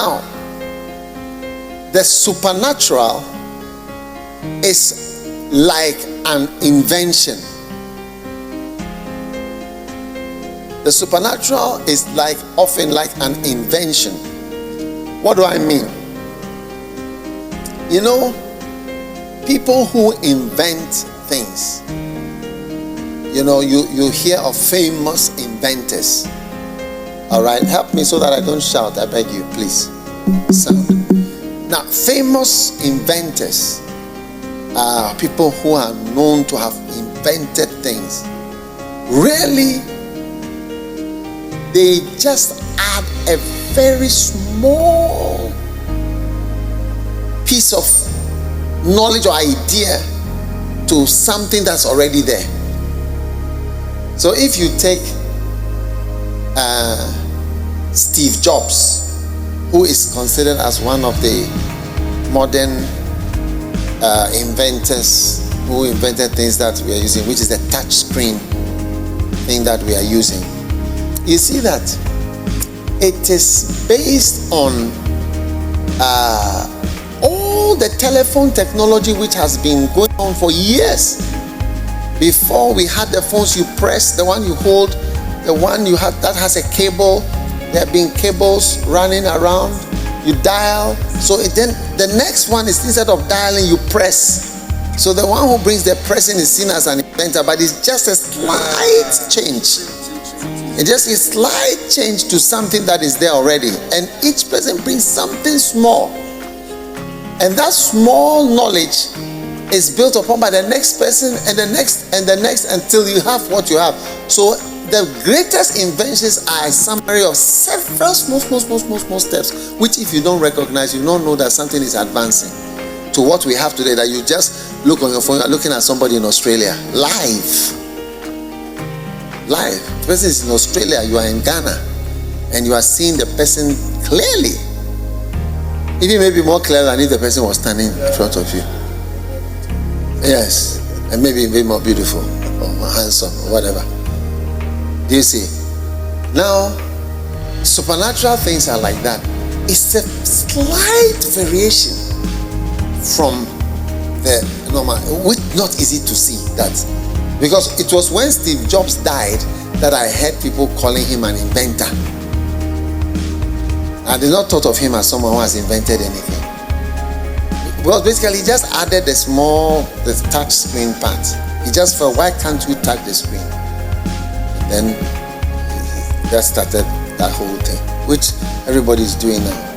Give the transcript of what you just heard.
Now, the supernatural is like an invention. The supernatural is often like an invention. What do I mean? You know, people who invent things, you know, you hear of famous inventors. All right, help me so that I don't shout. I beg you, please. Sound. Now, famous inventors are people who are known to have invented things. Really, they just add a very small piece of knowledge or idea to something that's already there. So if you take Steve Jobs, who is considered as one of the modern inventors who invented things that we are using, which is the touch screen thing that we are using. You see that it is based on all the telephone technology which has been going on for years. Before we had the phones you press, the one you hold, the one you had that has a cable. There have been cables running around. You dial. So then the next one is, instead of dialing, you press. So the one who brings the pressing is seen as an inventor, but it's just a slight change. It's just a slight change to something that is there already. And each person brings something small. And that small knowledge is built upon by the next person and the next and the next until you have what you have. So the greatest inventions are a summary of several small steps, which if you don't recognize, you don't know that something is advancing to what we have today, that you just look on your phone, you're looking at somebody in Australia, live. The person is in Australia, you are in Ghana, and you are seeing the person clearly. Even maybe more clear than if the person was standing in front of you. Yes, and maybe a bit more beautiful or more handsome or whatever. Do you see? Now, supernatural things are like that. It's a slight variation from the normal, which not easy to see that. Because it was when Steve Jobs died that I heard people calling him an inventor. I did not thought of him as someone who has invented anything. Because basically he just added the touch screen part. He just felt, why can't we touch the screen? Then that started that whole thing, which everybody is doing now.